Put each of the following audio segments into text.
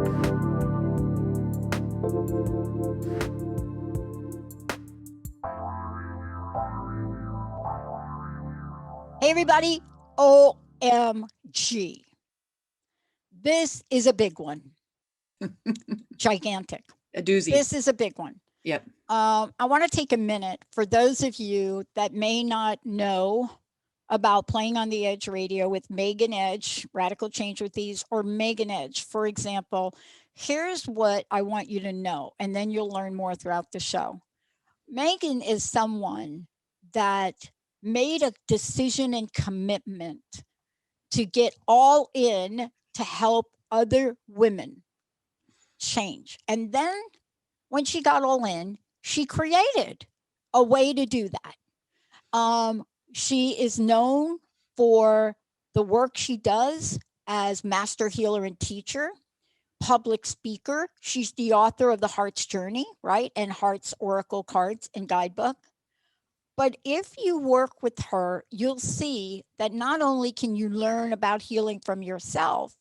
Hey, everybody. OMG. This is a big one. Gigantic. A doozy. This is a big one. Yep. I want to take a minute for those of you that may not know about Playing on the Edge radio with Megan Edge, Radical Change with Ease, or Megan Edge, for example. Here's what I want you to know, and then you'll learn more throughout the show. Megan is someone that made a decision and commitment to get all in to help other women change. And then when she got all in, she created a way to do that. She is known for the work she does as master healer and teacher, public speaker. She's the author of The Heart's Journey, right? And Heart's Oracle cards and guidebook. But if you work with her, you'll see that not only can you learn about healing from yourself,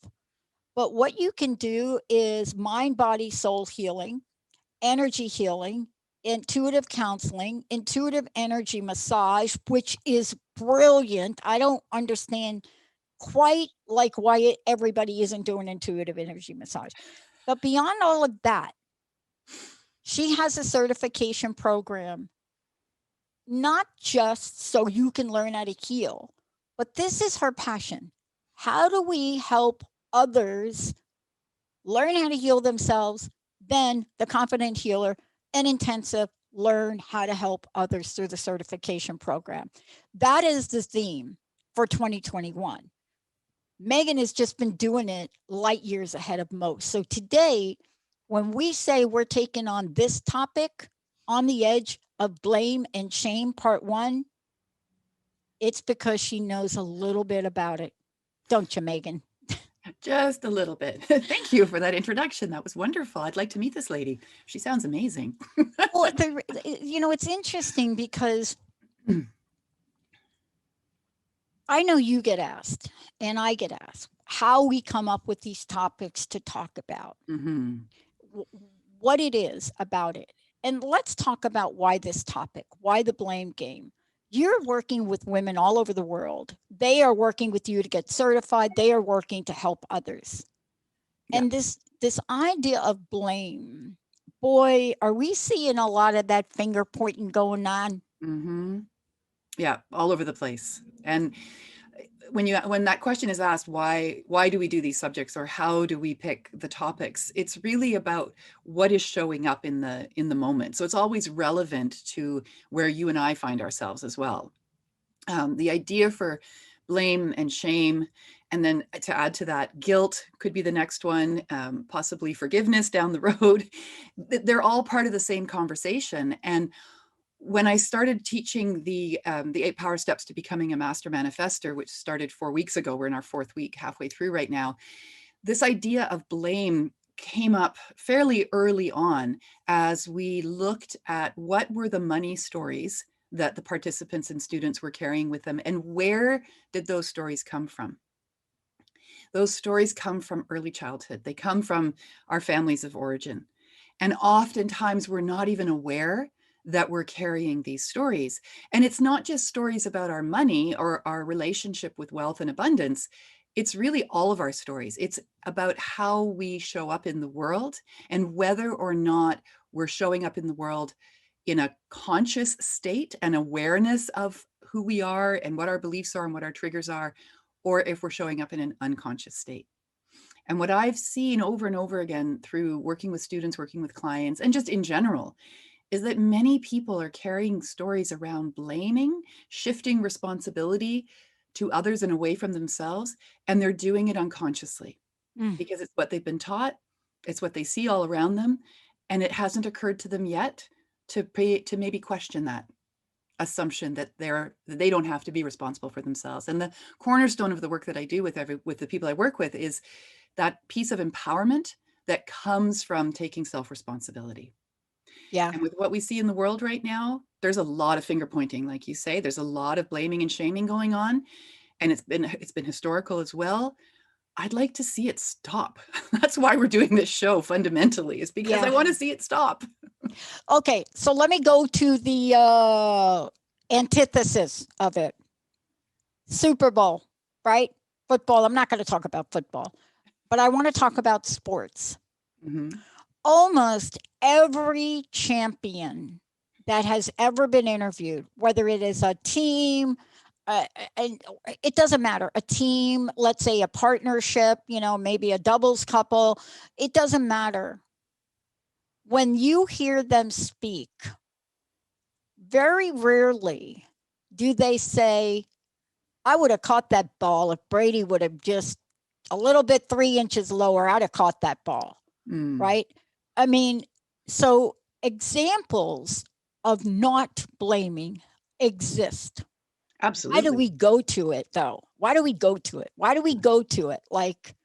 but what you can do is mind, body, soul healing, energy healing, intuitive counseling, intuitive energy massage, which is brilliant. I don't understand quite like why everybody isn't doing intuitive energy massage. But beyond all of that, she has a certification program, not just so you can learn how to heal, but this is her passion. How do we help others learn how to heal themselves? Then the confident healer and intensive learn how to help others through the certification program. That is the theme for 2021. Megan has just been doing it light years ahead of most. So today, when we say we're taking on this topic, On the Edge of Blame and Shame, part one, it's because she knows a little bit about it. Don't you, Megan? Just a little bit. Thank you for that introduction. That was wonderful. I'd like to meet this lady. She sounds amazing. Well, it's interesting because I know you get asked and I get asked how we come up with these topics to talk about, what it is about it. And let's talk about why this topic, why the blame game. You're working with women all over the world. They are working with you to get certified. They are working to help others. Yeah. And this idea of blame, boy, are we seeing a lot of that finger pointing going on? Yeah, all over the place. And when that question is asked, why do we do these subjects, or how do we pick the topics, it's really about what is showing up in the moment. So it's always relevant to where you and I find ourselves as well. The idea for blame and shame, and then to add to that, guilt could be the next one, possibly forgiveness down the road. They're all part of the same conversation. And when I started teaching the 8 Power Steps to Becoming a Master Manifester, which started 4 weeks ago, we're in our 4th week, halfway through right now, this idea of blame came up fairly early on as we looked at what were the money stories that the participants and students were carrying with them, and where did those stories come from? Those stories come from early childhood. They come from our families of origin. And oftentimes we're not even aware that we're carrying these stories. And it's not just stories about our money or our relationship with wealth and abundance. It's really all of our stories. It's about how we show up in the world, and whether or not we're showing up in the world in a conscious state and awareness of who we are and what our beliefs are and what our triggers are, or if we're showing up in an unconscious state. And what I've seen over and over again through working with students, working with clients, and just in general, is that many people are carrying stories around blaming, shifting responsibility to others and away from themselves, and they're doing it unconsciously because it's what they've been taught, it's what they see all around them, and it hasn't occurred to them yet to maybe question that assumption that they don't have to be responsible for themselves. And the cornerstone of the work that I do with the people I work with is that piece of empowerment that comes from taking self-responsibility. Yeah. And with what we see in the world right now, there's a lot of finger pointing, like you say. There's a lot of blaming and shaming going on, and it's been historical as well. I'd like to see it stop. That's why we're doing this show fundamentally, is because I Yeah. want to see it stop. Okay. So let me go to the antithesis of it. Super Bowl, right? Football. I'm not going to talk about football, but I want to talk about sports. Mhm. Almost every champion that has ever been interviewed, whether it is a team, and it doesn't matter, a team, let's say a partnership, maybe a doubles couple, it doesn't matter. When you hear them speak, very rarely do they say, I would have caught that ball if Brady would have just a little bit 3 inches lower. I'd have caught that ball, Mm. right? I mean, so examples of not blaming exist. Why do Absolutely. we go to it though? Why do we go to it? Why do we go to it? Like,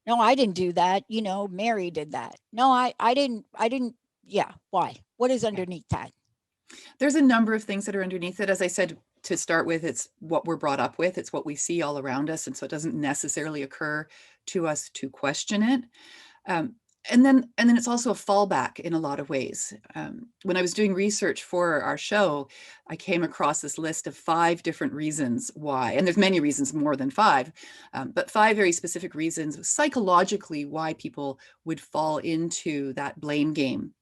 no, I didn't do that. Mary did that. No, I didn't. I didn't. Yeah. Why? What is Yeah. underneath that? There's a number of things that are underneath it. As I said, to start with, it's what we're brought up with, it's what we see all around us. And so it doesn't necessarily occur to us to question it. Um, and then it's also a fallback in a lot of ways. When I was doing research for our show, I came across this list of 5 different reasons why, and there's many reasons, more than 5, but 5 very specific reasons psychologically why people would fall into that blame game.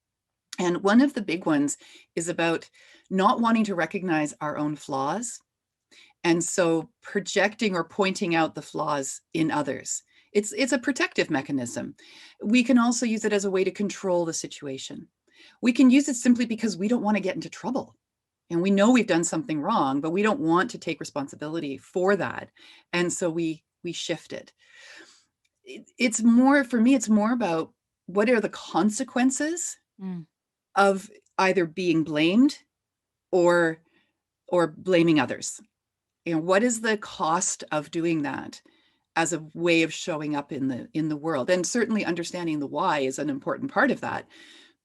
And one of the big ones is about not wanting to recognize our own flaws. And so projecting or pointing out the flaws in others. It's a protective mechanism. We can also use it as a way to control the situation. We can use it simply because we don't want to get into trouble. And we know we've done something wrong, but we don't want to take responsibility for that. And so we shift it. It's more, for me, it's more about what are the consequences Mm. of either being blamed or blaming others. What is the cost of doing that as a way of showing up in the world? And certainly understanding the why is an important part of that,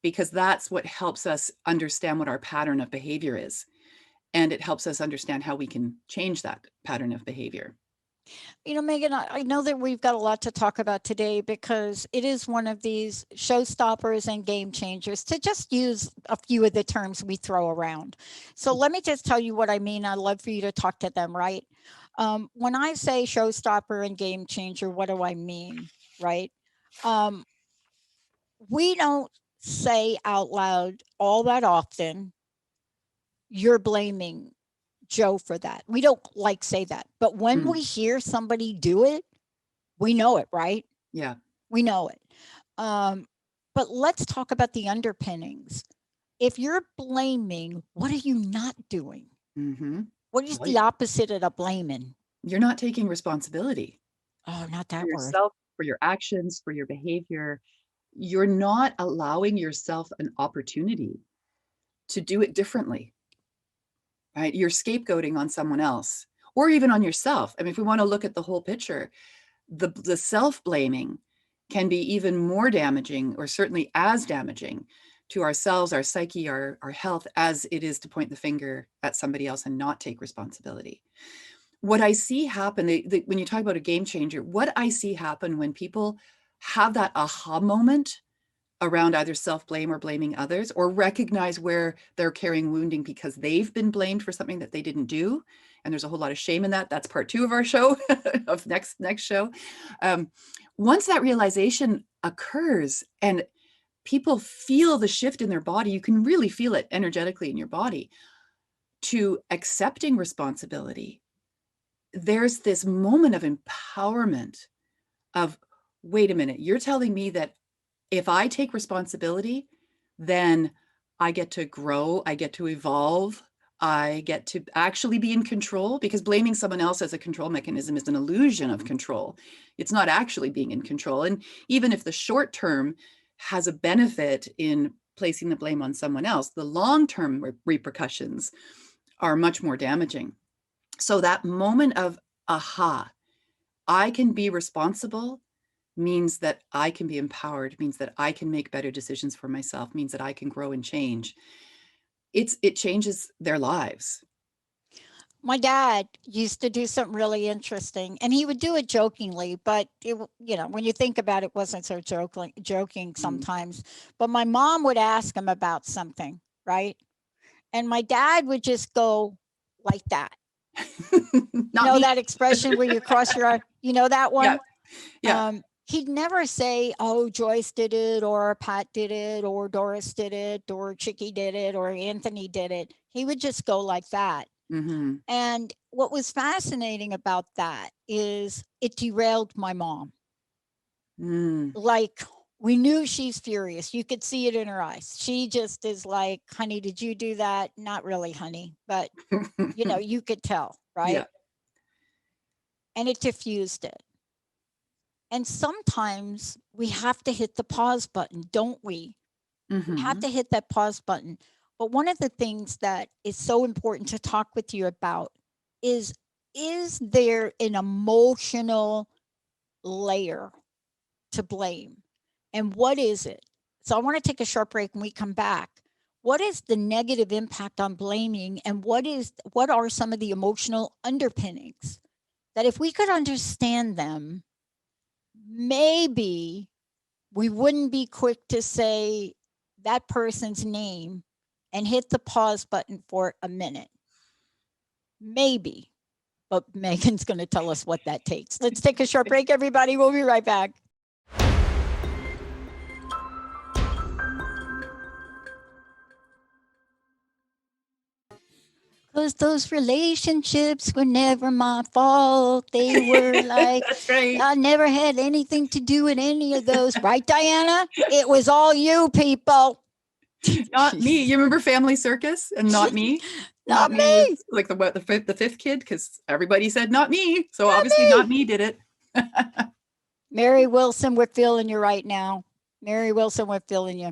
because that's what helps us understand what our pattern of behavior is, and it helps us understand how we can change that pattern of behavior. Megan, I know that we've got a lot to talk about today because it is one of these showstoppers and game changers, to just use a few of the terms we throw around. So let me just tell you what I mean. I'd love for you to talk to them, right? When I say showstopper and game changer, what do I mean, right? Um, we don't say out loud all that often, you're blaming Joe for that. We don't like say that. But when Mm, we hear somebody do it, we know it, right? yeah. We know it. Um, but let's talk about the underpinnings. If you're blaming, what are you not doing? Hmm. What is Well, the opposite of the blaming? you're not taking responsibility Oh, not for that word. yourself, for your actions, for your behavior. You're not allowing yourself an opportunity to do it differently, right? You're scapegoating on someone else or even on yourself. I mean, if we want to look at the whole picture, the self-blaming can be even more damaging, or certainly as damaging to ourselves, our psyche, our health, as it is to point the finger at somebody else and not take responsibility. What I see happen, when you talk about a game changer, what I see happen when people have that aha moment around either self-blame or blaming others, or recognize where they're carrying wounding because they've been blamed for something that they didn't do, and there's a whole lot of shame in that. That's part 2 of our show, of next show. um, Once that realization occurs and people feel the shift in their body, you can really feel it energetically in your body, to accepting responsibility, there's this moment of empowerment of, wait a minute, you're telling me that if I take responsibility, then I get to grow, I get to evolve, I get to actually be in control, because blaming someone else as a control mechanism is an illusion of control. It's not actually being in control. And even if the short term has a benefit in placing the blame on someone else, the long term repercussions are much more damaging. So that moment of aha, I can be responsible, means that I can be empowered, means that I can make better decisions for myself, means that I can grow and change. It changes their lives. My dad used to do something really interesting, and he would do it jokingly, but when you think about it, wasn't so joking Mm. sometimes. But my mom would ask him about something, right? And my dad would just go like that. You Not know me. that expression where you cross your eye? You know that Yeah. one? Yeah. He'd never say, "Oh, Joyce did it," or "Pat did it," or "Doris did it," or "Chicky did it," or "Anthony did it." He would just go like that. Mm-hmm. And what was fascinating about that is it derailed my mom. Mm. Like, we knew she's furious. You could see it in her eyes. She just is like, "Honey, did you do that?" Not really, honey, but you could tell, Yeah. right? And it diffused it. And sometimes we have to hit the pause button, don't we? We have Mm-hmm. to hit that pause button. But one of the things that is so important to talk with you about is is there an emotional layer to blame? And what is it? So I want to take a short break. When we come back, what is the negative impact on blaming, and what are some of the emotional underpinnings that if we could understand them, maybe we wouldn't be quick to say that person's name and hit the pause button for a minute. Maybe. But Megan's going to tell us what that takes. Let's take a short break, everybody. We'll be right back. Because those relationships were never my fault. They were like, That's right. I never had anything to do with any of those. Right, Diana? It was all you people. Not me. Jeez. You remember Family Circus and not me? Not Not me was me. like the fifth kid because everybody said not me. So Not obviously not me. me did it. Mary Wilson, we're feeling you right now. Mary Wilson, we're feeling you.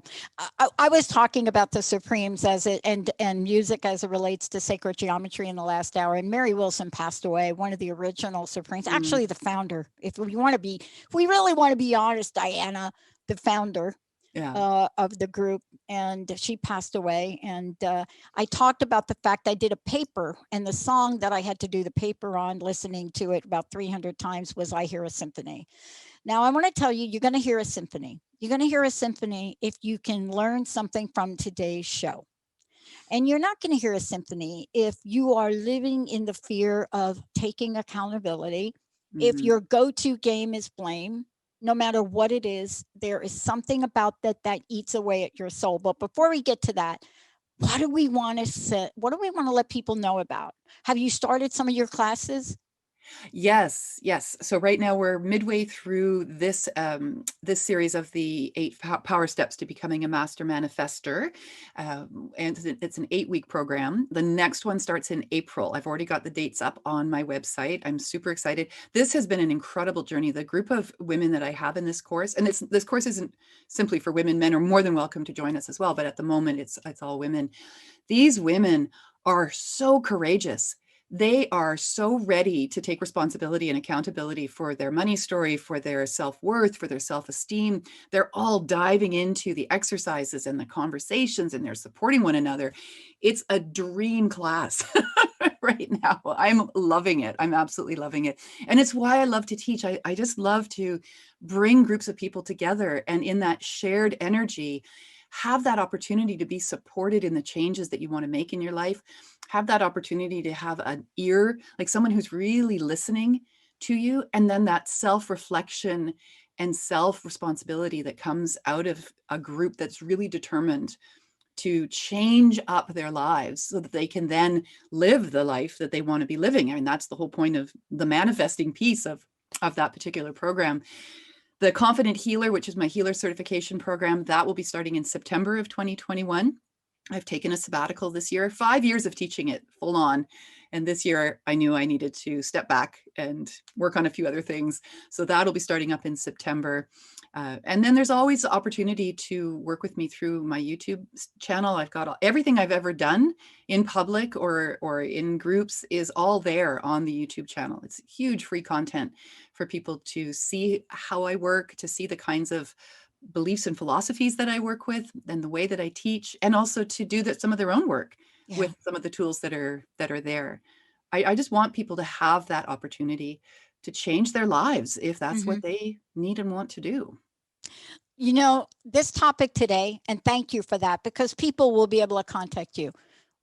I was talking about the Supremes as it and music as it relates to sacred geometry in the last hour. And Mary Wilson passed away, one of the original Supremes, Mm, actually the founder. If we really want to be honest, Diana, the founder yeah. of the group, and she passed away. And I talked about the fact I did a paper, and the song that I had to do the paper on, listening to it about 300 times, was "I Hear a Symphony." Now, I want to tell you, you're going to hear a symphony. You're going to hear a symphony if you can learn something from today's show. And you're not going to hear a symphony if you are living in the fear of taking accountability. If Hmm. your go to game is blame, no matter what it is, there is something about that eats away at your soul. But before we get to that, what do we want to set? What do we want to let people know about? Have you started some of your classes? Yes, yes. So right now we're midway through this series of the eight power steps to becoming a master manifester, and it's an 8-week program. The next one starts in April. I've already got the dates up on my website. I'm super excited. This has been an incredible journey. The group of women that I have in this course, and this course isn't simply for women. Men are more than welcome to join us as well, but at the moment it's all women. These women are so courageous. They are so ready to take responsibility and accountability for their money story, for their self-worth, for their self-esteem. They're all diving into the exercises and the conversations, and they're supporting one another. It's a dream class right now. I'm loving it. I'm absolutely loving it. And it's why I love to teach. I just love to bring groups of people together and in that shared energy, have that opportunity to be supported in the changes that you want to make in your life, have that opportunity to have an ear, like someone who's really listening to you, and then that self-reflection and self-responsibility that comes out of a group that's really determined to change up their lives so that they can then live the life that they want to be living. I mean, that's the whole point of the manifesting piece of that particular program. The Confident Healer, which is my healer certification program, that will be starting in September of 2021. I've taken a sabbatical this year, 5 years of teaching it full on. And this year I knew I needed to step back and work on a few other things. So that'll be starting up in September. And then there's always the opportunity to work with me through my YouTube channel. I've got everything I've ever done in public or in groups is all there on the YouTube channel. It's huge free content for people to see how I work, to see the kinds of beliefs and philosophies that I work with and the way that I teach, and also to do some of their own work Yeah. with some of the tools that are there. I just want people to have that opportunity to change their lives if that's Hmm. what they need and want to do. This topic today, and thank you for that, because people will be able to contact you.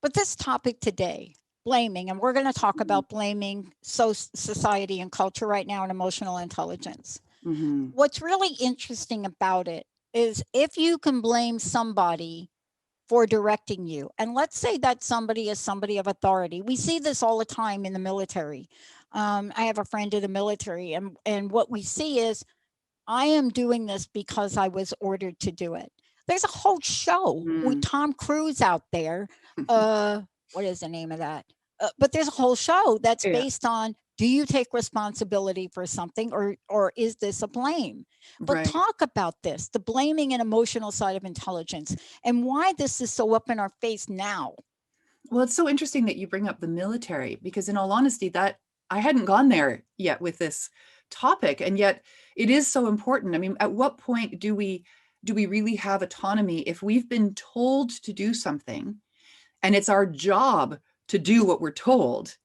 But this topic today, blaming, and we're going to talk Mhm. about blaming society and culture right now and emotional intelligence. Mhm. What's really interesting about it is if you can blame somebody for directing you, and let's say that somebody is somebody of authority. We see this all the time in the military. I have a friend in the military, and what we see is I am doing this because I was ordered to do it. There's a whole show with Mm. Tom Cruise out there. Uh, what is the name of that? But there's a whole show that's Yeah, based on, do you take responsibility for something, or is this a blame? But right. talk about this, the blaming and emotional side of intelligence, and why this is so up in our face now. Well, it's so interesting that you bring up the military because in all honesty, that I hadn't gone there yet with this topic, and yet it is so important. I mean, at what point do we really have autonomy if we've been told to do something and it's our job to do what we're told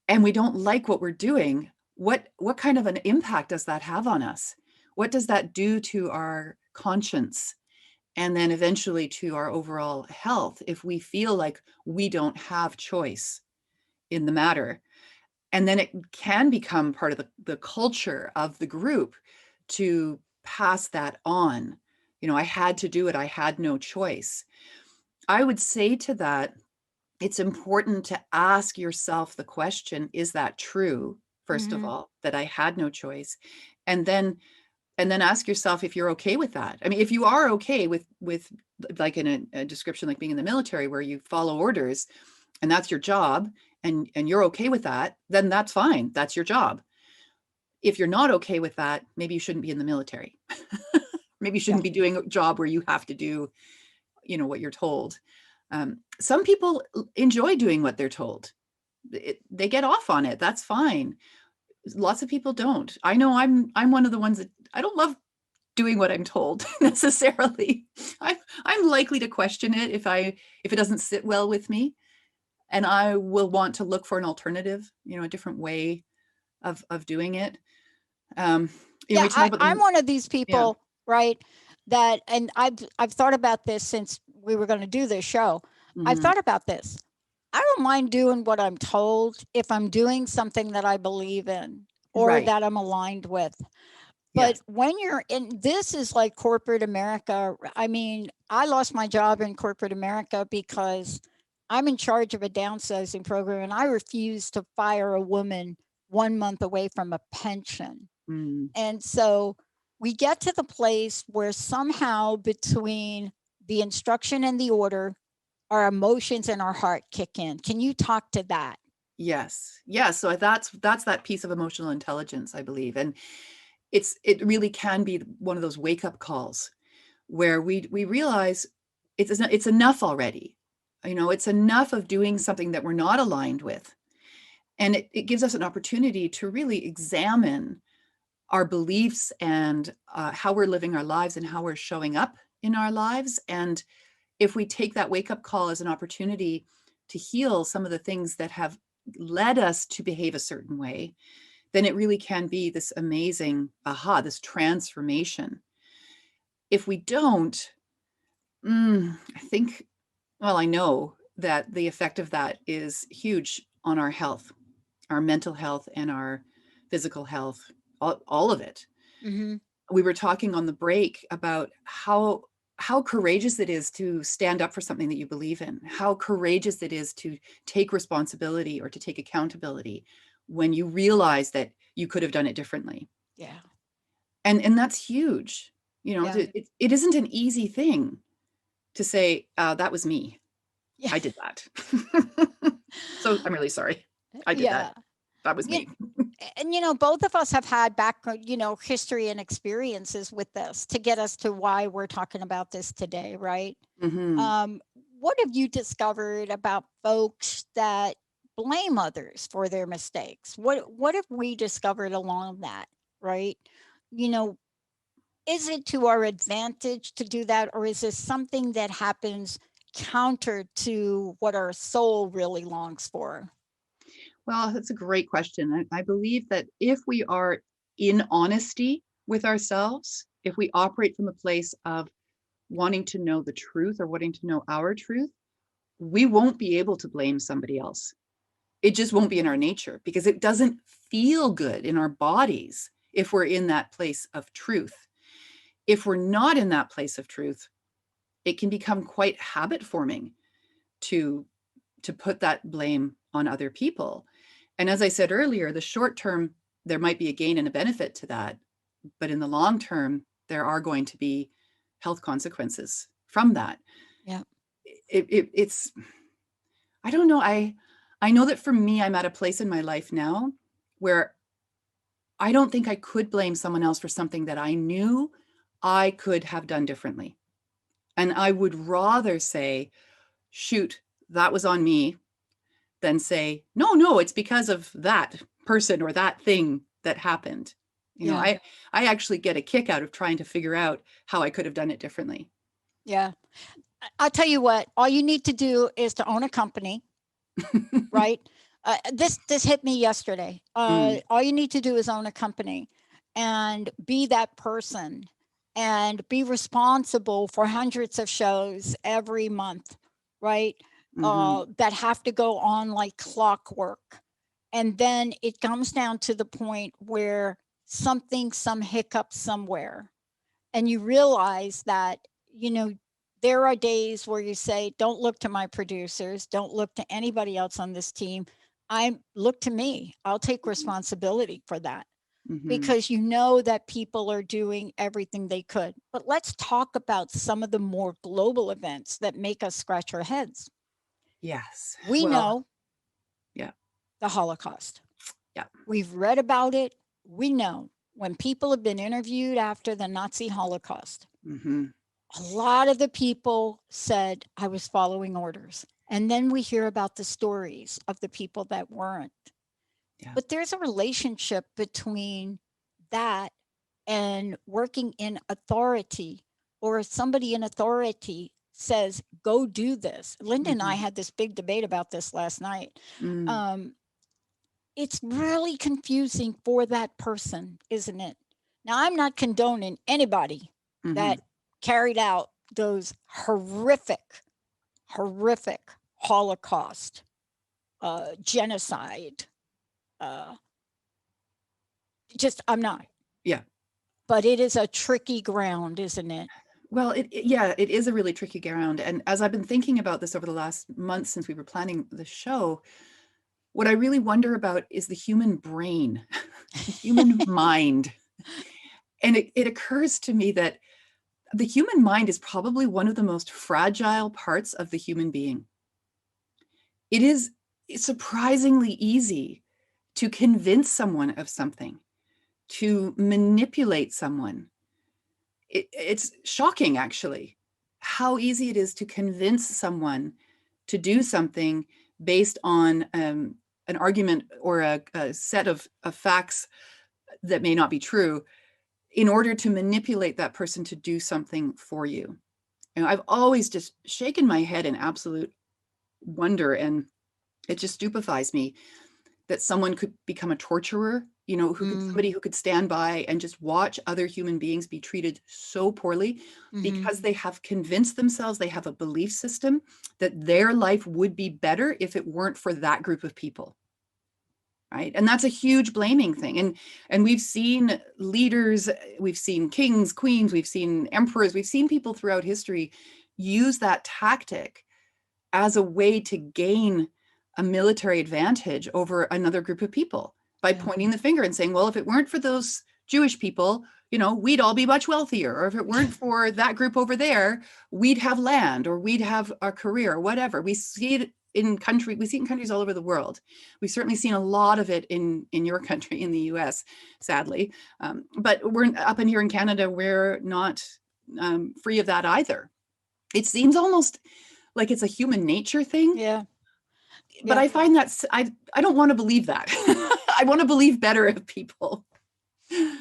and we don't like what we're doing? What kind of an impact does that have on us? What does that do to our conscience? And then eventually to our overall health if we feel like we don't have choice in the matter. And then it can become part of the culture of the group to pass that on. I had to do it, I had no choice. I would say to that, it's important to ask yourself the question, is that true? First of Hmm. all, that I had no choice. And then ask yourself if you're okay with that. I mean, if you are okay with like in a description like being in the military where you follow orders and that's your job and you're okay with that, then that's fine. That's your job. If you're not okay with that, maybe you shouldn't be in the military. Maybe you Yeah. shouldn't be doing a job where you have to do, what you're told. Some people enjoy doing what they're told. They get off on it. That's fine. Lots of people don't. I know I'm one of the ones that I don't love doing what I'm told necessarily. I'm likely to question it if it doesn't sit well with me, and I will want to look for an alternative, a different way of doing it. Um, Yeah, we talk about I'm the one of these yeah. people, right? That, and I've thought about this since we were going to do this show. I've Mhm. thought about this. I don't mind doing what I'm told if I'm doing something that I believe in or Right. that I'm aligned with. But Yes. when you're in, this is like corporate America. I mean, I lost my job in corporate America because I'm in charge of a downsizing program and I refuse to fire a woman 1 month away from a pension. Mm. And so we get to the place where somehow between the instruction and the order, our emotions and our heart kick in. Can you talk to that? Yes. Yes. So that's that piece of emotional intelligence, I believe, and it really can be one of those wake up calls where we realize it's enough already. It's enough of doing something that we're not aligned with. And it gives us an opportunity to really examine our beliefs and how we're living our lives and how we're showing up in our lives. And if we take that wake up call as an opportunity to heal some of the things that have led us to behave a certain way, then it really can be this amazing this transformation. If we don't, I think, well, I know that the effect of that is huge on our health, our mental health, and our physical health, all of it. Mm-hmm. We were talking on the break about how courageous it is to stand up for something that you believe in, how courageous it is to take responsibility or to take accountability when you realize that you could have done it differently. Yeah. And that's huge. Yeah. It isn't an easy thing to say, that was me. Yeah. I did that. So I'm really sorry. I did that. Yeah. That was Yeah. me. And both of us have had background, history and experiences with this to get us to why we're talking about this today, right? Hmm. Um, what have you discovered about folks that blame others for their mistakes? What have we discovered along that, right? You know, is it to our advantage to do that, or is this something that happens counter to what our soul really longs for? Well, that's a great question. I believe that if we are in honesty with ourselves, if we operate from a place of wanting to know the truth or wanting to know our truth, we won't be able to blame somebody else. It just won't be in our nature because it doesn't feel good in our bodies if we're in that place of truth. If we're not in that place of truth, it can become quite habit forming to put that blame on other people. And as I said earlier, the short term, there might be a gain and a benefit to that. But in the long term, there are going to be health consequences from that. Yeah. It's, I don't know. I know that for me, I'm at a place in my life now where I don't think I could blame someone else for something that I knew I could have done differently. And I would rather say, shoot, that was on me, than say, no, it's because of that person or that thing that happened. You know, Yeah. I actually get a kick out of trying to figure out how I could have done it differently. Yeah. I'll tell you what, all you need to do is to own a company, right? This hit me yesterday. Mm, All you need to do is own a company and be that person and be responsible for hundreds of shows every month, right? mm-hmm, That have to go on like clockwork. And then it comes down to the point where some hiccup somewhere, and you realize that, you know, there are days where you say, don't look to my producers, don't look to anybody else on this team. I look to me. I'll take responsibility for that, mm-hmm. because you know that people are doing everything they could. But let's talk about some of the more global events that make us scratch our heads. Yes. We Well, know yeah, the Holocaust. yeah. We've read about it. We know when people have been interviewed after the Nazi Holocaust, Mm-hmm, a lot of the people said, I was following orders. And then we hear about the stories of the people that weren't. yeah. But there's a relationship between that and working in authority, or if somebody in authority says, go do this. Linda and I Mm-hmm, had this big debate about this last night. mm, Um, it's really confusing for that person, isn't it? Now, I'm not condoning anybody mm-hmm. that carried out those horrific Holocaust, genocide. Uh, just, I'm not. Yeah. But it is a tricky ground, isn't it? Well, yeah, it is a really tricky ground. And as I've been thinking about this over the last month since we were planning the show, what I really wonder about is the human brain, the human mind. And it occurs to me that the human mind is probably one of the most fragile parts of the human being. It is surprisingly easy to convince someone of something, to manipulate someone. It's shocking, actually, how easy it is to convince someone to do something based on an argument or a set of facts that may not be true in order to manipulate that person to do something for you. And I've always just shaken my head in absolute wonder, and it just stupefies me that someone could become a torturer, you know, Mm, somebody who could stand by and just watch other human beings be treated so poorly mm-hmm. because they have convinced themselves, they have a belief system that their life would be better if it weren't for that group of people. Right. And that's a huge blaming thing. And we've seen leaders, we've seen kings, queens, we've seen emperors, we've seen people throughout history use that tactic as a way to gain a military advantage over another group of people by Yeah. pointing the finger and saying, well, if it weren't for those Jewish people, you know, we'd all be much wealthier. Or if it weren't for that group over there, we'd have land or we'd have a career or whatever. We see it we see it in countries all over the world. We've certainly seen a lot of it in your country, in the US, sadly. But we're up in here in Canada, we're not free of that either. It seems almost like it's a human nature thing, Yeah. but Yeah. I find that I don't want to believe that. I want to believe better of people.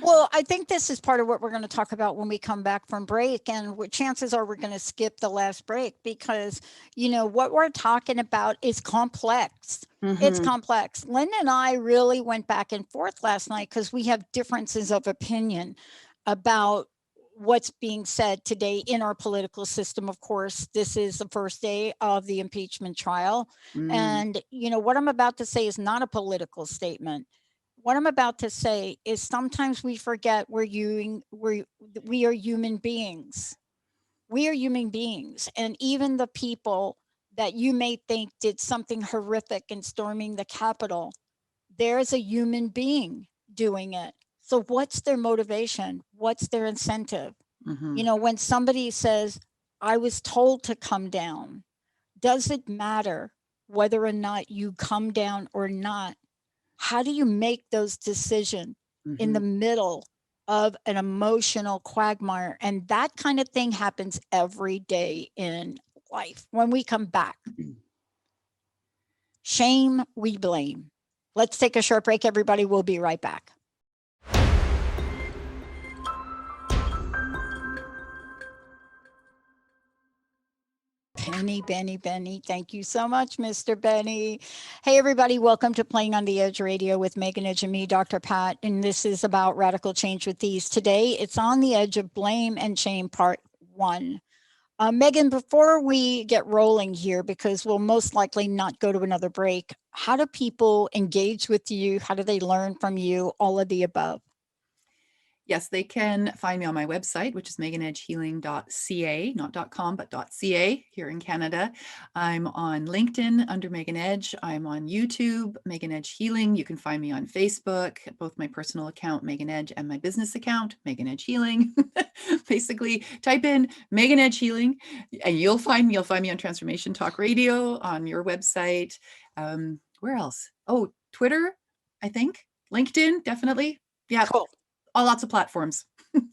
Well, I think this is part of what we're going to talk about when we come back from break. And chances are we're going to skip the last break because, what we're talking about is complex. It's Mm-hmm. complex. Lynn and I really went back and forth last night because we have differences of opinion about what's being said today in our political system. Of course, this is the first day of the impeachment trial. Mm, And, what I'm about to say is not a political statement. What I'm about to say is sometimes we forget we are human beings. We are human beings. And even the people that you may think did something horrific in storming the Capitol, there's a human being doing it. So what's their motivation? What's their incentive? mm-hmm. When somebody says, I was told to come down, does it matter whether or not you come down or not? How do you make those decisions in Mm-hmm. the middle of an emotional quagmire? And that kind of thing happens every day in life. When we come back, shame, we blame. Let's take a short break, everybody. We'll be right back. Benny. Thank you so much, Mr. Benny. Hey, everybody. Welcome to Playing on the Edge Radio with Megan Edge and me, Dr. Pat. And this is about radical change with these. Today, it's on the edge of blame and shame, part one. Megan, before we get rolling here, because we'll most likely not go to another break, how do people engage with you? How do they learn from you? All of the above. Yes, they can find me on my website, which is meganedgehealing.ca, not .com, but .ca here in Canada. I'm on LinkedIn under Megan Edge. I'm on YouTube, Megan Edge Healing. You can find me on Facebook, both my personal account, Megan Edge, and my business account, Megan Edge Healing. Basically, type in Megan Edge Healing and you'll find me. You'll find me on Transformation Talk Radio, on your website. Where else? Oh, Twitter, I think. LinkedIn, definitely. Yeah, Cool. lots of platforms.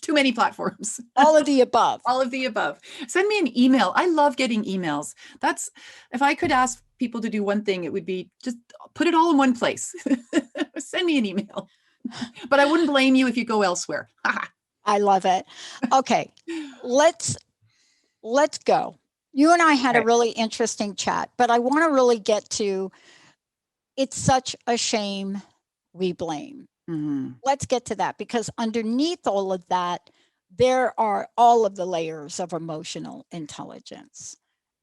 Too many platforms. All of the above. All of the above. Send me an email. I love getting emails. That's, if I could ask people to do one thing, it would be just put it all in one place. Send me an email. But I wouldn't blame you if you go elsewhere. I love it. Okay, let's go. You and I had a Okay. really interesting chat, but I want to really get to it's such a shame we blame. Mm-hmm. Let's get to that because underneath all of that, there are all of the layers of emotional intelligence.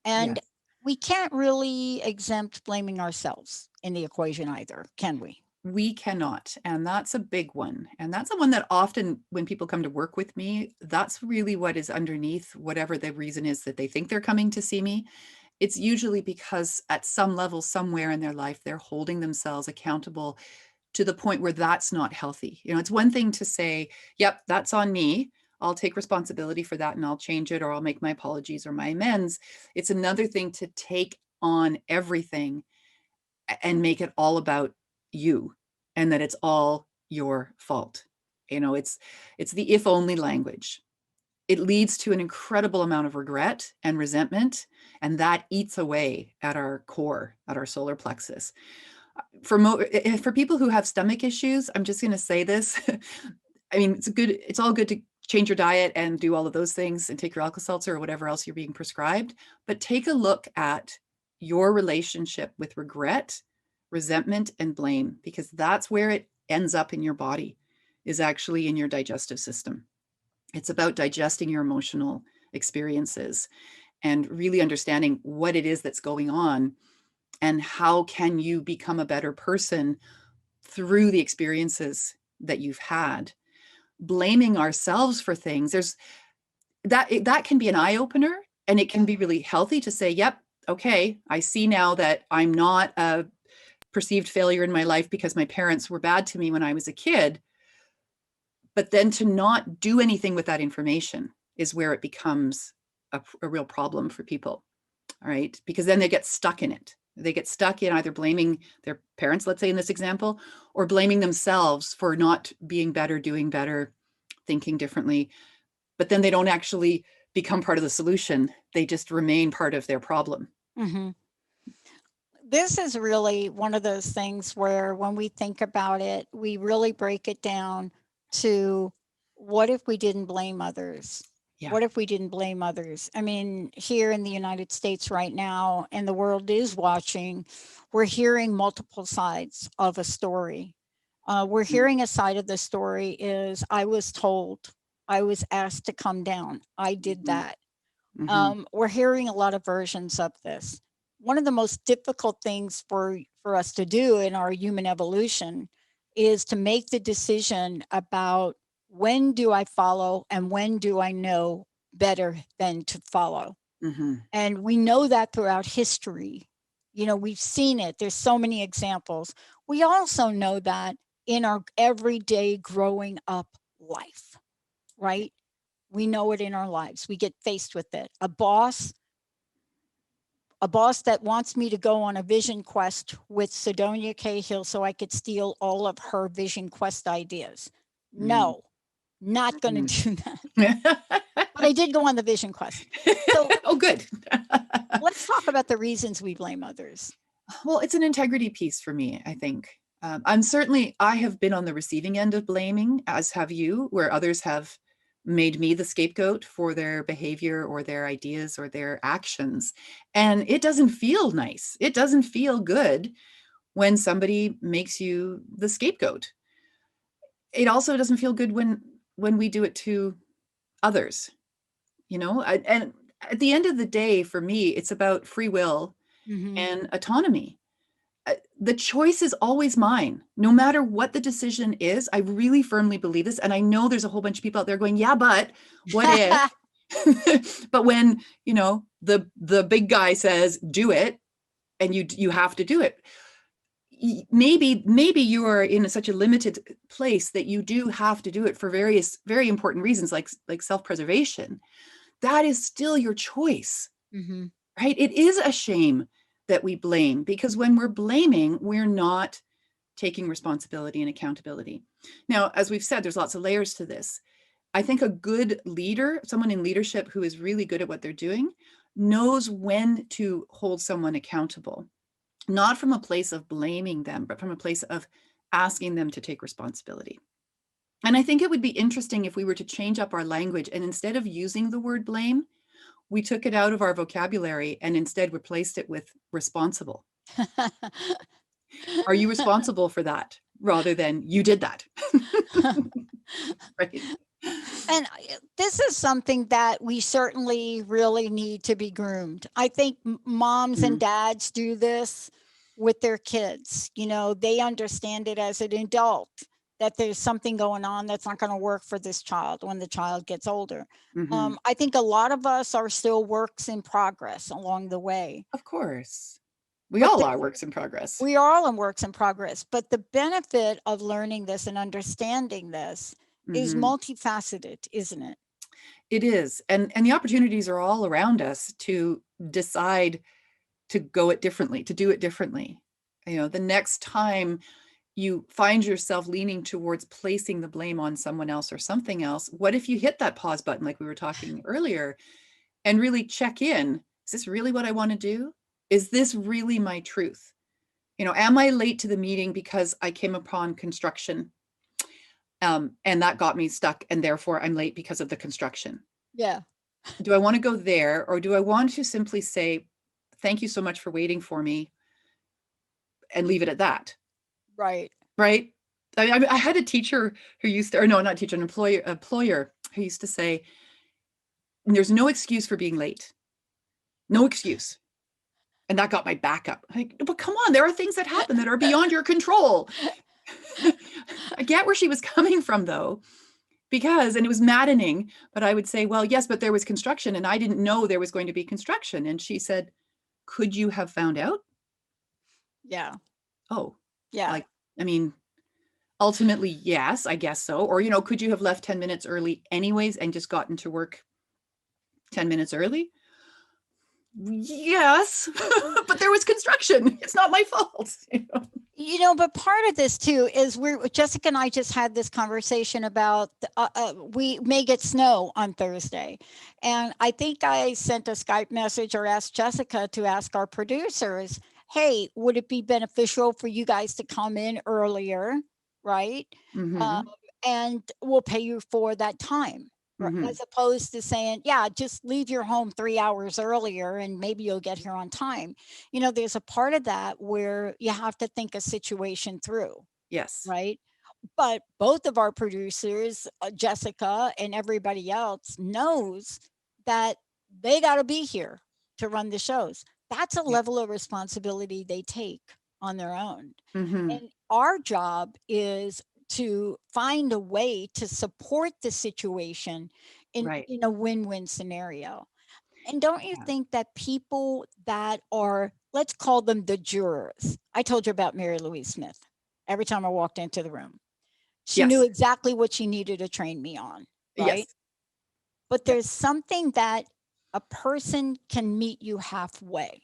And Yes. we can't really exempt blaming ourselves in the equation either, can we? We cannot. And that's a big one. And that's the one that often, when people come to work with me, that's really what is underneath whatever the reason is that they think they're coming to see me. It's usually because at some level, somewhere in their life, they're holding themselves accountable to the point where that's not healthy. It's one thing to say, yep, that's on me. I'll take responsibility for that and I'll change it or I'll make my apologies or my amends. It's another thing to take on everything and make it all about you and that it's all your fault. It's the if only language. It leads to an incredible amount of regret and resentment, and that eats away at our core, at our solar plexus. For people who have stomach issues, I'm just going to say this. I mean, it's all good to change your diet and do all of those things and take your Alka-Seltzer or whatever else you're being prescribed, but take a look at your relationship with regret, resentment, and blame, because that's where it ends up in your body, is actually in your digestive system. It's about digesting your emotional experiences and really understanding what it is that's going on and how can you become a better person through the experiences that you've had. Blaming ourselves for things, that can be an eye opener, and it can be really healthy to say, yep, okay, I see now that I'm not a perceived failure in my life because my parents were bad to me when I was a kid. But then to not do anything with that information is where it becomes a real problem for people. All right. Because then they get stuck in it. They get stuck in either blaming their parents, let's say in this example, or blaming themselves for not being better, doing better, thinking differently. But then they don't actually become part of the solution. They just remain part of their problem. Mm-hmm. This is really one of those things where when we think about it, we really break it down. to what if we didn't blame others? Yeah. What if we didn't blame others? I mean, here in the United States right now, and the world is watching, we're hearing multiple sides of a story. We're Mm, hearing a side of the story is I was told, I was asked to come down, I did mhm, that. mhm, We're hearing a lot of versions of this. One of the most difficult things for us to do in our human evolution is to make the decision about when do I follow and when do I know better than to follow. mhm. And we know that throughout history. You know, we've seen it. There's so many examples. We also know that in our everyday growing up life, right? We know it in our lives. We get faced with it. A boss that wants me to go on a vision quest with Sidonia Cahill so I could steal all of her vision quest ideas. Mm, No, not going mm. to do that. But I did go on the vision quest. So Oh, good. let's talk about the reasons we blame others. Well, it's an integrity piece for me, I think. I have been on the receiving end of blaming, as have you, where others have made me the scapegoat for their behavior or their ideas or their actions. And it doesn't feel nice. It doesn't feel good when somebody makes you the scapegoat. It also doesn't feel good when we do it to others, and at the end of the day, for me, it's about free will Mm-hmm. and autonomy. The choice is always mine, no matter what the decision is. I really firmly believe this. And I know there's a whole bunch of people out there going, yeah, but what if? But when, the big guy says, do it, and you have to do it. Maybe you are in such a limited place that you do have to do it for various very important reasons, like self-preservation. That is still your choice, Mm-hmm. right? It is a shame that we blame, because when we're blaming, we're not taking responsibility and accountability. Now, as we've said, there's lots of layers to this. I think a good leader, someone in leadership who is really good at what they're doing, knows when to hold someone accountable, not from a place of blaming them, but from a place of asking them to take responsibility. And I think it would be interesting if we were to change up our language, and instead of using the word blame, we took it out of our vocabulary and instead replaced it with responsible. Are you responsible for that? Rather than you did that. Right. And this is something that we certainly really need to be groomed. I think moms and Mhm. dads do this with their kids. You know, they understand it as an adult that there's something going on that's not going to work for this child when the child gets older. Mhm. I think a lot of us are still works in progress along the way, Of course. We but all are works in progress. we are all in works in progress. But the benefit of learning this and understanding this is Mhm. multifaceted, isn't it? It is. And the opportunities are all around us to decide to go it differently, to do it differently. The next time you find yourself leaning towards placing the blame on someone else or something else, what if you hit that pause button like we were talking earlier and really check in? Is this really what I want to do? Is this really my truth? Am I late to the meeting because I came upon construction, and that got me stuck, and therefore I'm late because of the construction? Yeah. Do I want to go there, or do I want to simply say, thank you so much for waiting for me, and leave it at that? Right. Right? I had a teacher who used to, or no, not teacher, an employer who used to say, there's no excuse for being late. No excuse. And that got my back up. Like, but come on, there are things that happen that are beyond your control. I get where she was coming from, though, and it was maddening, but I would say, well, yes, but there was construction and I didn't know there was going to be construction. And she said, could you have found out? Yeah. Oh, Yeah. like, I mean, ultimately, yes, I guess so. Or, could you have left 10 minutes early anyways and just gotten to work 10 minutes early? Yes, but there was construction. It's not my fault. But part of this too is Jessica and I just had this conversation about we may get snow on Thursday, and I think I sent a Skype message or asked Jessica to ask our producers, "Hey, would it be beneficial for you guys to come in earlier, right? Mm-hmm. and we'll pay you for that time. Mm-hmm. As opposed to saying, yeah, just leave your home 3 hours earlier and maybe you'll get here on time. There's a part of that where you have to think a situation through, Yes. right? But both of our producers, Jessica and everybody else, knows that they got to be here to run the shows. That's a Yeah. level of responsibility they take on their own. Mm-hmm. And our job is to find a way to support the situation in, Right. in a win-win scenario. And don't you Yeah. think that people that are, let's call them the jurors. I told you about Mary Louise Smith every time I walked into the room. She knew Yes. exactly what she needed to train me on, right? Yes. But Yep. there's something that a person can meet you halfway,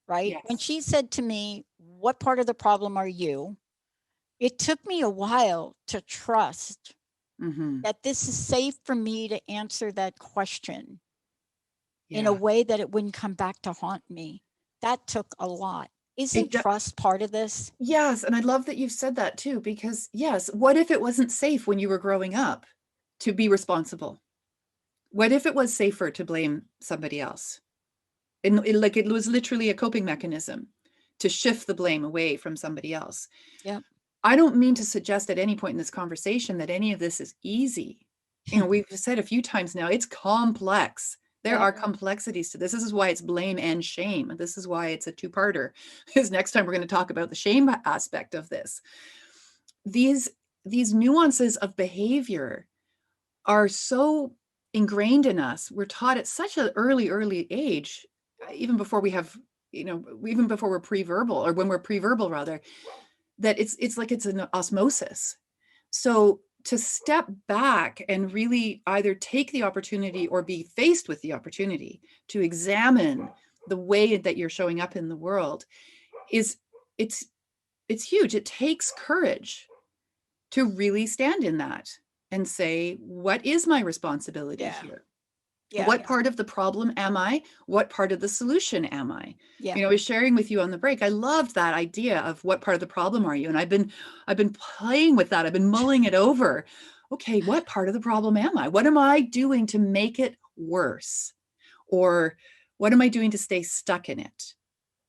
right? When Yes. she said to me, "What part of the problem are you?" It took me a while to trust Mm-hmm. that this is safe for me to answer that question in a Yeah. way that it wouldn't come back to haunt me. That took a lot. Isn't It do- trust part of this? yes, and I love that you've said that too, because yes, what if it wasn't safe when you were growing up to be responsible? What if it was safer to blame somebody else? Like it was literally a coping mechanism to shift the blame away from somebody else. Yep. I don't mean to suggest at any point in this conversation that any of this is easy. We've said a few times now, it's complex. There Yep. are complexities to this. This is why it's blame and shame. This is why it's a two-parter. Because next time we're going to talk about the shame aspect of this. These these nuances of behavior are so ingrained in us. We're taught at such an early age, even before we have, even before we're pre-verbal, or when we're pre-verbal rather, that it's like it's an osmosis. So to step back and really either take the opportunity or be faced with the opportunity to examine the way that you're showing up in the world is it's it's huge. It takes courage to really stand in that and say, what is my responsibility Yeah. here? Yeah. What part of the problem am I? What part of the solution am I? Yeah. I was sharing with you on the break. I loved that idea of what part of the problem are you? And I've been playing with that. I've been mulling it over. Okay, what part of the problem am I? What am I doing to make it worse? Or what am I doing to stay stuck in it?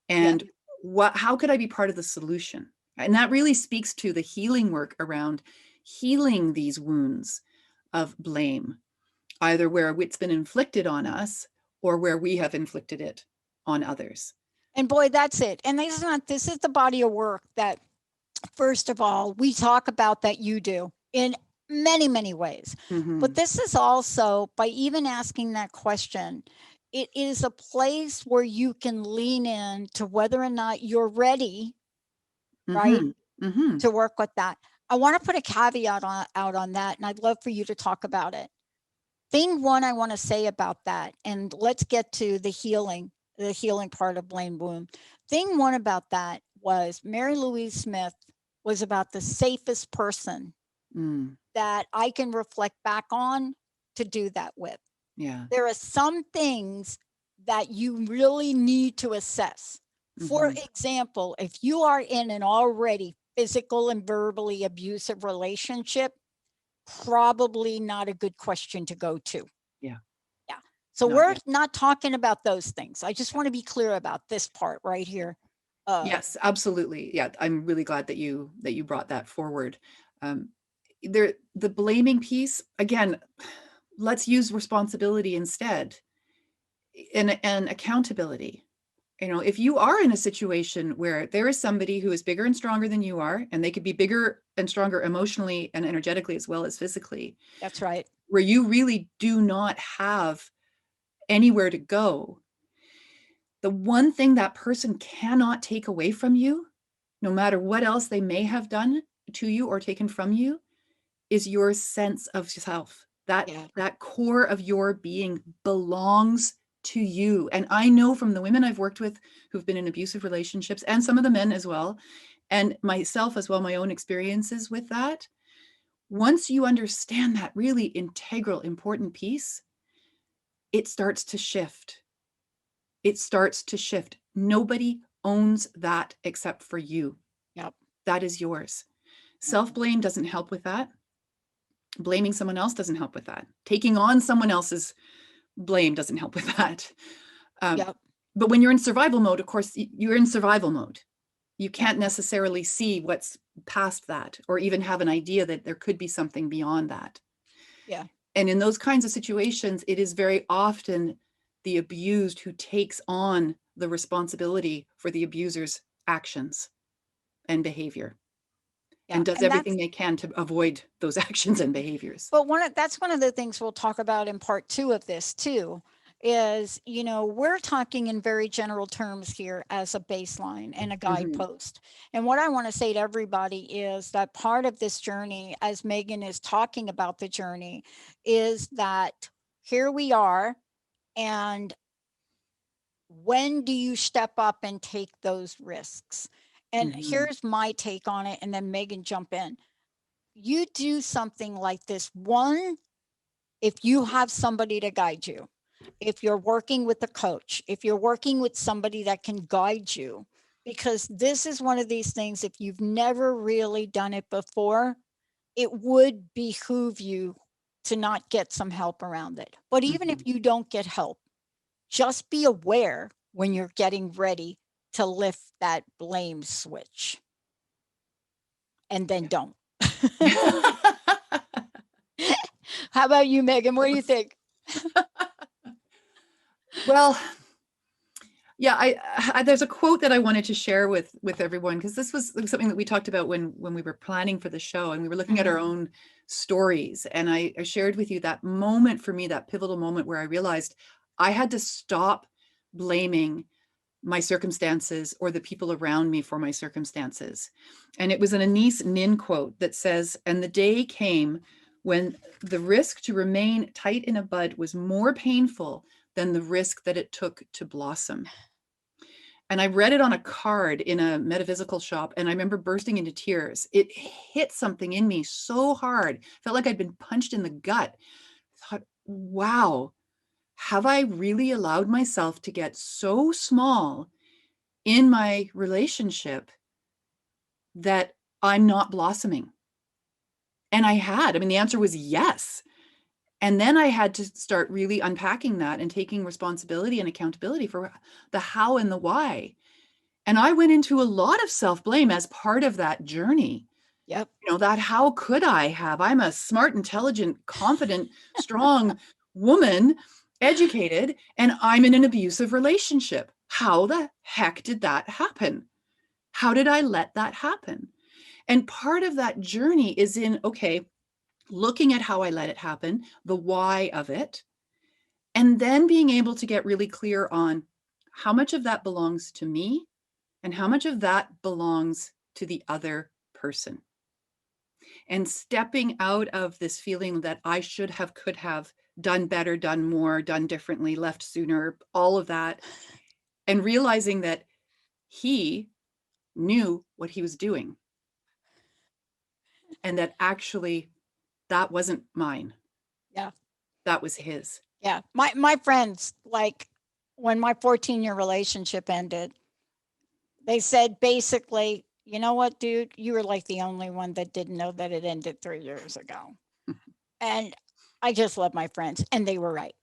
Yeah. And how could I be part of the solution? And that really speaks to the healing work around healing these wounds of blame, either where it's been inflicted on us or where we have inflicted it on others. And boy, that's it. And this is the body of work that, first of all, we talk about that you do in many, many ways. But Mm-hmm. this is also, by even asking that question, it is a place where you can lean in to whether or not you're ready, right, Mm-hmm. Mm-hmm. to work with that. I want to put a caveat out on that, and I'd love for you to talk about it. Thing one, I want to say about that, and let's get to the healing part of blame wound. Thing one about that was Mary Louise Smith was about the safest person Mm. that I can reflect back on to do that with. Yeah. There are some things that you really need to assess. For Mm-hmm. example, if you are in an already physical and verbally abusive relationship, probably not a good question to go to. Yeah. Yeah. So Not we're yet. not talking about those things. I just want to be clear about this part right here. Yes, absolutely. Yeah, I'm really glad that you brought that forward. Um, the blaming piece again. Let's use responsibility instead, and accountability. If you are in a situation where there is somebody who is bigger and stronger than you are, and they could be bigger and stronger emotionally and energetically as well as physically, That's right. where you really do not have anywhere to go, the one thing that person cannot take away from you, no matter what else they may have done to you or taken from you, is your sense of self. That Yeah. that core of your being belongs to you. And I know from the women I've worked with who've been in abusive relationships, and some of the men as well, and myself as well, my own experiences with that. Once you understand that really integral, important piece, it starts to shift. It starts to shift. Nobody owns that except for you. Yep. That is yours. Yep. Self blame doesn't help with that. Blaming someone else doesn't help with that. Taking on someone else's blame doesn't help with that. Yep. But when you're in survival mode, of course, you're in survival mode. You Yep. can't necessarily see what's past that, or even have an idea that there could be something beyond that. Yeah. And in those kinds of situations, it is very often the abused who takes on the responsibility for the abuser's actions and behavior, Yeah. and does And that's, everything they can to avoid those actions and behaviors. but that's one of the things we'll talk about in part 2 of this too, is, we're talking in very general terms here as a baseline and a Mm-hmm. guidepost. And what I want to say to everybody is that part of this journey, as Megan is talking about the journey, is that here we are. And when do you step up and take those risks? And Mm-hmm. here's my take on it. And then Megan, jump in. You do something like this. One, if you have somebody to guide you, if you're working with a coach, if you're working with somebody that can guide you, because this is one of these things, if you've never really done it before, it would behoove you to not get some help around it. But even if Mm-hmm. you don't get help, just be aware when you're getting ready to lift that blame switch, and then don't. Yeah. How about you, Megan? What do you think? Well, yeah, there's a quote that I wanted to share with everyone, because this was something that we talked about when we were planning for the show, and we were looking at Mhm. our own stories. And I shared with you that moment for me, that pivotal moment where I realized I had to stop blaming my circumstances or the people around me for my circumstances. And it was an Anise Nin quote that says, "And the day came when the risk to remain tight in a bud was more painful than the risk that it took to blossom." And I read it on a card in a metaphysical shop, and I remember bursting into tears. It hit something in me so hard, felt like I'd been punched in the gut. I thought, wow, have I really allowed myself to get so small in my relationship that I'm not blossoming? And I had. I mean, the answer was yes. And then I had to start really unpacking that and taking responsibility and accountability for the how and the why. And I went into a lot of self-blame as part of that journey. Yep. That how could I have? I'm a smart, intelligent, confident, strong woman, educated, and I'm in an abusive relationship. How the heck did that happen? How did I let that happen? And part of that journey is in, okay, looking at how I let it happen, the why of it, and then being able to get really clear on how much of that belongs to me and how much of that belongs to the other person. And stepping out of this feeling that I should have, could have done better, done more, done differently, left sooner, all of that, and realizing that he knew what he was doing, and that actually that wasn't mine, Yeah. that was his. Yeah. My friends, like when my 14-year relationship ended, they said basically, you know what, dude, you were like the only one that didn't know that it ended 3 years ago. And I just love my friends. And they were right.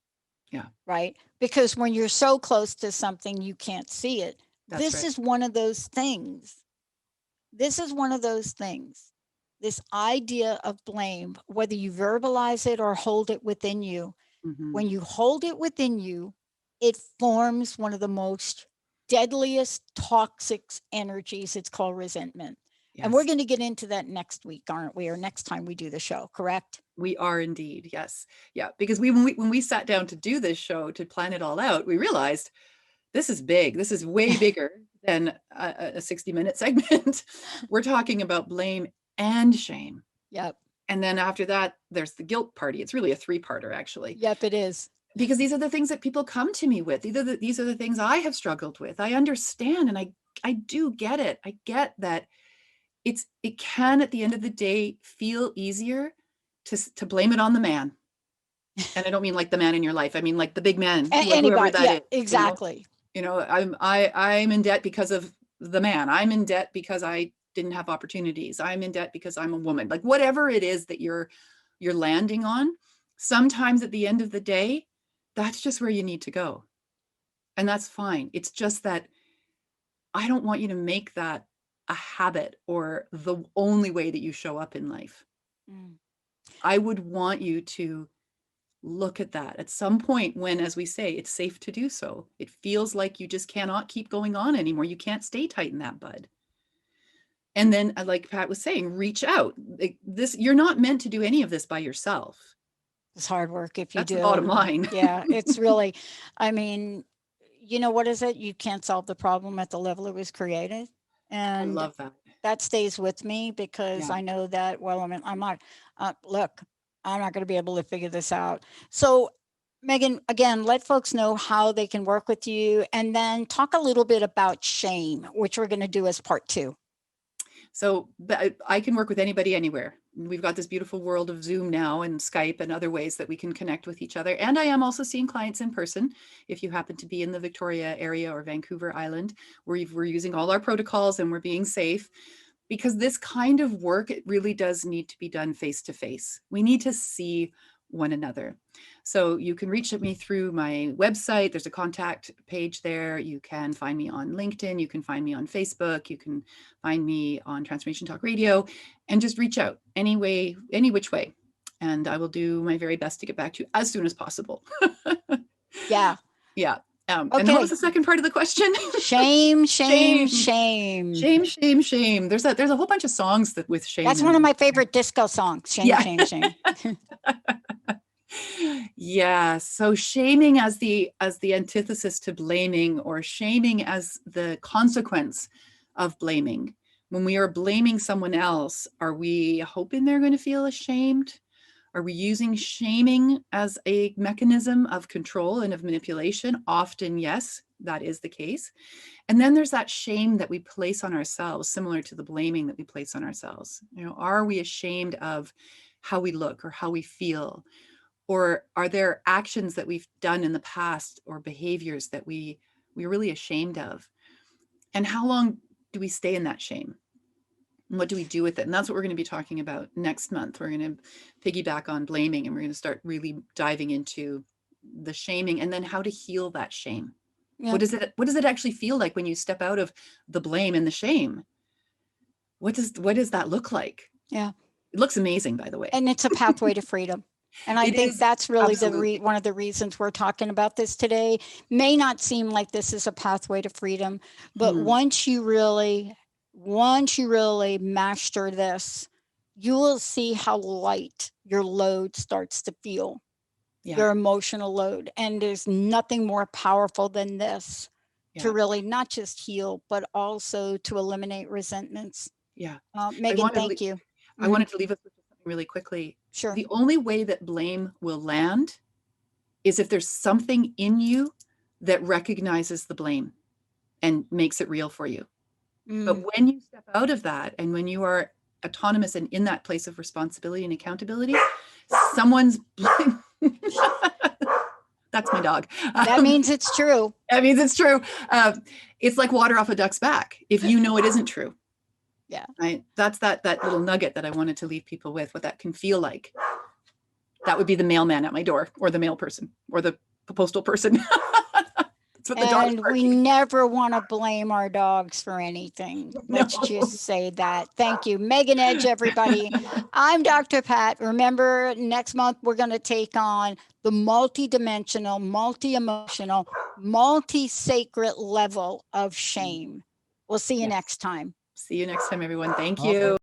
Yeah, Right. Because when you're so close to something, you can't see it. that's This right. is one of those things. This is one of those things. This idea of blame, whether you verbalize it or hold it within you, Mm-hmm. when you hold it within you, it forms one of the most deadliest toxic energies. It's called resentment. And we're Yes, going to get into that next week, aren't we? Or next time we do the show, correct? we are indeed. Yes. Yeah. Because when we sat down to do this show, to plan it all out, we realized this is big. This is way bigger than a 60-minute segment. We're talking about blame and shame. Yep. And then after that, there's the guilt party. It's really a three-parter, actually, Yep, it is. because these are the things that people come to me with. These are the things I have struggled with. I understand, and I do get it. I get that it can, at the end of the day, feel easier to blame it on the man. And I don't mean like the man in your life. I mean like the big man, whoever Anybody. that Yeah, is. exactly. I'm in debt because of the man. I'm in debt because I didn't have opportunities. I'm in debt because I'm a woman. Like whatever it is that you're you're landing on, sometimes at the end of the day, that's just where you need to go. And that's fine. It's just that I don't want you to make that a habit or the only way that you show up in life. Mm. I would want you to look at that at some point when, as we say, it's safe to do so. It feels like you just cannot keep going on anymore. You can't stay tight in that bud. And then, like Pat was saying, reach out. You're not meant to do any of this by yourself. It's hard work if you That's do. the bottom line. Yeah, it's really, I mean, you know, what is it? You can't solve the problem at the level it was created. I And love that. that stays with me because Yeah. I know that, well, I mean, I'm not, look, I'm not going to be able to figure this out. So, Megan, again, let folks know how they can work with you and then talk a little bit about shame, which we're going to do as part 2. So I can work with anybody anywhere. We've got this beautiful world of Zoom now and Skype and other ways that we can connect with each other. And I am also seeing clients in person. If you happen to be in the Victoria area or Vancouver Island, we're using all our protocols and we're being safe, because this kind of work, it really does need to be done face to face. We need to see one another. So you can reach me through my website. There's a contact page there. You can find me on LinkedIn. You can find me on Facebook. You can find me on Transformation Talk Radio, and just reach out any way, any which way. And I will do my very best to get back to you as soon as possible. Yeah. Yeah. And Okay. then what was the second part of the question? Shame, shame, Shame. shame. Shame, shame, shame. There's a whole bunch of songs that with shame. That's one of my favorite disco songs. Shame, Yeah. shame, shame. Yeah. So shaming as the antithesis to blaming, or shaming as the consequence of blaming. When we are blaming someone else, are we hoping they're going to feel ashamed? Are we using shaming as a mechanism of control and of manipulation? Often, yes, that is the case. And then there's that shame that we place on ourselves, similar to the blaming that we place on ourselves. You know, are we ashamed of how we look or how we feel? Or are there actions that we've done in the past or behaviors that we're really ashamed of? And how long do we stay in that shame? And what do we do with it? And that's what we're going to be talking about next month. We're going to piggyback on blaming, and we're going to start really diving into the shaming and then how to heal that shame. Yeah. What does it actually feel like when you step out of the blame and the shame? What does that look like? Yeah. It looks amazing, by the way. And it's a pathway to freedom. And I think that's really one of the reasons we're talking about this today. May not seem like this is a pathway to freedom, but once you really master this, you will see how light your load starts to feel, your emotional load. And there's nothing more powerful than this to really not just heal, but also to eliminate resentments. Yeah. Megan, thank you. I wanted to leave us with something really quickly. Sure. The only way that blame will land is if there's something in you that recognizes the blame and makes it real for you. But when you step out of that, and when you are autonomous and in that place of responsibility and accountability, someone's blame. That's my dog. That means it's true. That means it's true. It's like water off a duck's back if you know it isn't true. Yeah. Right. That's that little nugget that I wanted to leave people with, what that can feel like. That would be the mailman at my door, or the mail person, or the postal person. And we never want to blame our dogs for anything. Let's just say that. Thank you. Megan Edge, everybody. I'm Dr. Pat. Remember, next month we're going to take on the multidimensional, multi-emotional, multi-sacred level of shame. We'll see you next time. See you next time, everyone. Thank you.